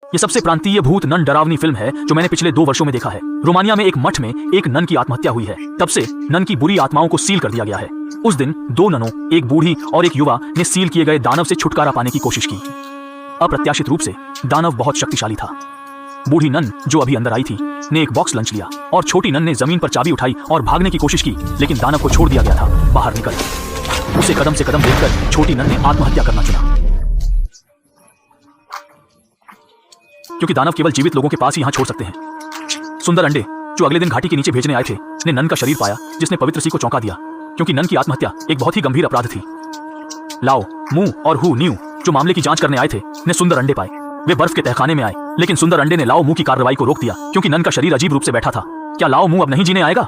ये सबसे प्रांतीय भूत नन डरावनी फिल्म है जो मैंने पिछले 2 वर्षों में देखा है। रोमानिया में एक मठ में एक नन की आत्महत्या हुई है। तब से नन की बुरी आत्माओं को सील कर दिया गया है। उस दिन 2 ननों, एक बूढ़ी और एक युवा, ने सील किए गए दानव से छुटकारा पाने की कोशिश की। अप्रत्याशित रूप से दानव बहुत शक्तिशाली था। बूढ़ी नन, जो अभी अंदर आई थी, ने एक बॉक्स लंच लिया और छोटी नन ने जमीन पर चाबी उठाई और भागने की कोशिश की, लेकिन दानव को छोड़ दिया गया था। बाहर निकल उसे कदम से कदम देखकर छोटी नन ने आत्महत्या करना चुना, क्योंकि दानव केवल जीवित लोगों के पास ही यहां छोड़ सकते हैं। सुंदर अंडे, जो अगले दिन घाटी के नीचे भेजने आए थे, ने नन का शरीर पाया, जिसने पवित्र सी को चौंका दिया, क्योंकि नन की आत्महत्या एक बहुत ही गंभीर अपराध थी। लाओ, मू और हु न्यू, जो मामले की जांच करने आए थे, ने सुंदर अंडे पाए। वे बर्फ के तहखाने में आए, लेकिन सुंदर अंडे ने लाओ मू की कार्रवाई को रोक दिया, क्योंकि नन का शरीर अजीब रूप से बैठा था। क्या लाओ मू अब नहीं जीने आएगा?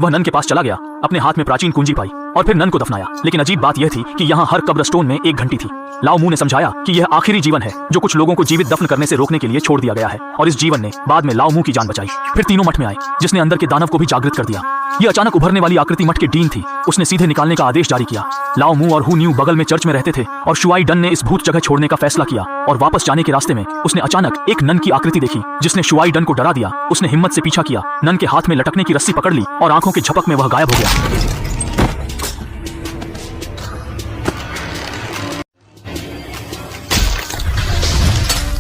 वह नन के पास चला गया, अपने हाथ में प्राचीन कुंजी पाई और फिर नन को दफनाया। लेकिन अजीब बात यह थी कि यहाँ हर कब्रस्टोन में एक घंटी थी। लाओ मू ने समझाया कि यह आखिरी जीवन है जो कुछ लोगों को जीवित दफन करने से रोकने के लिए छोड़ दिया गया है, और इस जीवन ने बाद में लाओ मू की जान बचाई। फिर तीनों मठ में आए, जिसने अंदर के दानव को भी जागृत कर दिया। यह अचानक उभरने वाली आकृति मठ के डीन थी। उसने सीधे निकालने का आदेश जारी किया। लाओ मू और हु न्यू बगल में चर्च में रहते थे, और शुआई डन ने इस भूत जगह छोड़ने का फैसला किया। और वापस जाने के रास्ते में उसने अचानक एक नन की आकृति देखी, जिसने शुआई डन को डरा दिया। उसने हिम्मत से पीछा किया, नन के हाथ में लटकने की रस्सी पकड़ ली और आंखों के झपक में वह गायब हो गया।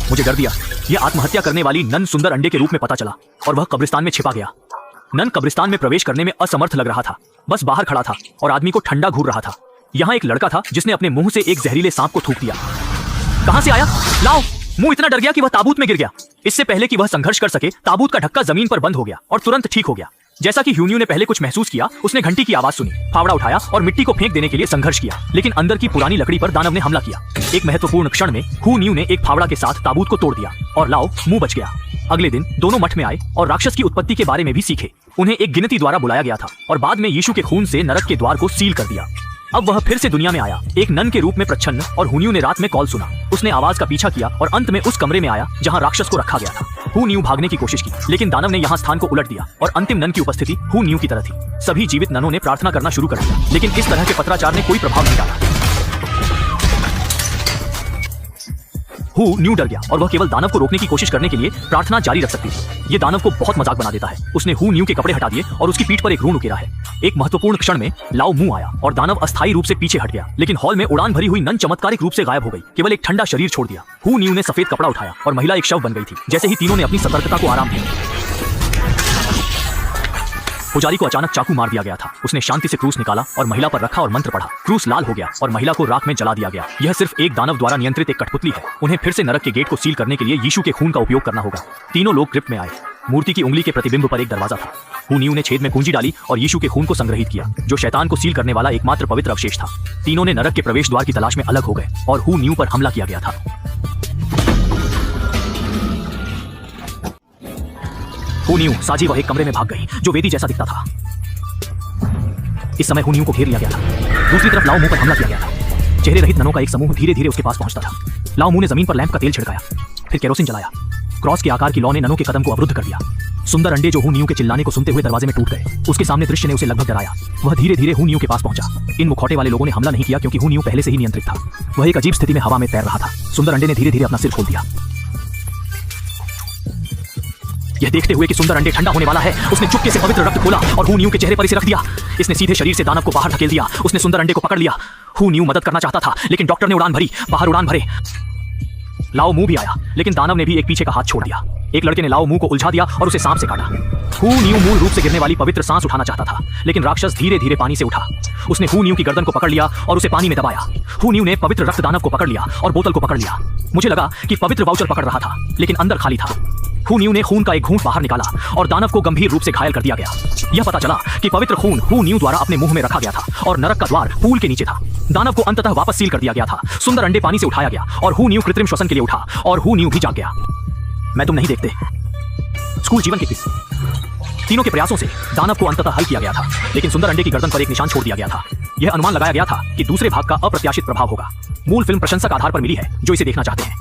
मुझे डर दिया। यह आत्महत्या करने वाली नन सुंदर अंडे के रूप में पता चला, और वह कब्रिस्तान में छिपा गया। नन कब्रिस्तान में प्रवेश करने में असमर्थ लग रहा था, बस बाहर खड़ा था और आदमी को ठंडा घूर रहा था। यहाँ एक लड़का था जिसने अपने मुंह से एक जहरीले सांप को थूक दिया। कहां से आया? लाओ मुंह इतना डर गया कि वह ताबूत में गिर गया। इससे पहले कि वह संघर्ष कर सके, ताबूत का ढक्का जमीन पर बंद हो गया और तुरंत ठीक हो गया। जैसा कि ह्यून्यू ने पहले कुछ महसूस किया, उसने घंटी की आवाज सुनी, फावड़ा उठाया और मिट्टी को फेंक देने के लिए संघर्ष किया, लेकिन अंदर की पुरानी लकड़ी पर दानव ने हमला किया। एक महत्वपूर्ण क्षण में ह्यून्यू ने एक फावड़ा के साथ ताबूत को तोड़ दिया और लाओ मुंह बच गया। अगले दिन दोनों मठ में आए और राक्षस की उत्पत्ति के बारे में भी सीखे। उन्हें एक गिनती द्वारा बुलाया गया था और बाद में यीशु के खून से नरक के द्वार को सील कर दिया। अब वह फिर से दुनिया में आया, एक नन के रूप में प्रच्छन्न, और ह्यून्यू ने रात में कॉल सुना। उसने आवाज का पीछा किया और अंत में उस कमरे में आया जहां राक्षस को रखा गया था। ह्यून्यू भागने की कोशिश की, लेकिन दानव ने यहाँ स्थान को उलट दिया और अंतिम नन की उपस्थिति ह्यून्यू की तरह थी। सभी जीवित ननों ने प्रार्थना करना शुरू कर दिया, लेकिन इस तरह के पत्राचार ने कोई प्रभाव नहीं डाला। ह्यून्यू डर गया और वह केवल दानव को रोकने की कोशिश करने के लिए प्रार्थना जारी रख सकती थी। ये दानव को बहुत मजाक बना देता है। उसने ह्यून्यू के कपड़े हटा दिए और उसकी पीठ पर एक रून उकेरा है। एक महत्वपूर्ण क्षण में लाओ मू आया और दानव अस्थायी रूप से पीछे हट गया, लेकिन हॉल में उड़ान भरी हुई नन चमत्कारिक रूप से गायब हो गई। केवल एक ठंडा शरीर छोड़ दिया। ह्यून्यू ने सफेद कपड़ा उठाया और महिला एक शव बन गई थी। जैसे ही तीनों ने अपनी सतर्कता को आराम दिया, पुजारी को अचानक चाकू मार दिया गया था। उसने शांति से क्रूस निकाला और महिला पर रखा और मंत्र पढ़ा। क्रूस लाल हो गया और महिला को राख में जला दिया गया। यह सिर्फ एक दानव द्वारा नियंत्रित एक कठपुतली है। उन्हें फिर से नरक के गेट को सील करने के लिए यीशु के खून का उपयोग करना होगा। तीनों लोग क्रिप्ट में आए। मूर्ति की उंगली के प्रतिबिंब पर एक दरवाजा था। ह्यून्यू ने छेद में कुंजी डाली और यीशु के खून को संग्रहित किया, जो शैतान को सील करने वाला एकमात्र पवित्र अवशेष था। तीनों ने नरक के प्रवेश द्वार की तलाश में अलग हो गए और ह्यून्यू पर हमला किया गया था। ह्यून्यू साजी वह एक कमरे में भाग गई जो वेदी जैसा दिखता था। इस समय ह्यून्यू को घेर लिया गया था। दूसरी तरफ लाओ मू पर हमला किया गया था। चेहरे रहित ननों का एक समूह धीरे धीरे उसके पास पहुंचता था। लाओ मू ने जमीन पर लैंप का तेल छिड़काया, फिर केरोसिन जलाया। क्रॉस के आकार की लौ ने ननों के कदम को अवरुद्ध कर दिया। सुंदर अंडे, जो ह्यून्यू के चिल्लाने को सुनते हुए दरवाजे में टूट गए, उसके सामने दृश्य ने उसे लगभग डराया। वह धीरे धीरे ह्यून्यू के पास पहुंचा। इन मुखौटे वाले लोगों ने हमला नहीं किया, क्योंकि ह्यून्यू पहले से ही नियंत्रित था। वह एक अजीब स्थिति में हवा में तैर रहा था। सुंदर अंडे ने धीरे धीरे अपना सिर खोल दिया। यह देखते हुए कि सुंदर अंडे ठंडा होने वाला है, उसने चुपके से पवित्र रक्त खोला और ह्यून्यू के चेहरे पर इसे रख दिया। इसने सीधे शरीर से दानव को बाहर धकेल दिया। उसने सुंदर अंडे को पकड़ लिया। ह्यून्यू मदद करना चाहता था, लेकिन डॉक्टर ने उड़ान भरी, बाहर उड़ान भरे। लाओ मू भी आया, लेकिन दानव ने भी एक पीछे का हाथ छोड़ दिया। एक लड़के ने लाओ मू को उलझा दिया और उसे सांप से काटा। ह्यून्यू मूल रूप से गिरने वाली पवित्र सांस उठाना चाहता था, लेकिन राक्षस धीरे धीरे पानी से उठा। उसने ह्यून्यू की गर्दन को पकड़ लिया और उसे पानी में दबाया। ह्यून्यू ने पवित्र रक्त दानव को पकड़ लिया और बोतल को पकड़ लिया। मुझे लगा कि पवित्र वाउचर पकड़ रहा था, लेकिन अंदर खाली था। ह्यून्यू ने खून का एक घूंट बाहर निकाला और दानव को गंभीर रूप से घायल कर दिया गया। यह पता चला कि पवित्र खून ह्यून्यू द्वारा अपने मुंह में रखा गया था और नरक का द्वार पूल के नीचे था। दानव को अंततः वापस सील कर दिया गया था। सुंदर अंडे पानी से उठाया गया और ह्यून्यू कृत्रिम श्वसन के लिए उठा और ह्यून्यू भी जाग गया। मैं तुम नहीं देखते। स्कूल जीवन के किस तीनों के प्रयासों से दानव को अंततः हल किया गया था, लेकिन सुंदर अंडे की गर्दन पर एक निशान छोड़ दिया गया था। यह अनुमान लगाया गया था कि दूसरे भाग का अप्रत्याशित प्रभाव होगा। मूल फिल्म प्रशंसक आधार पर मिली है जो इसे देखना चाहते हैं।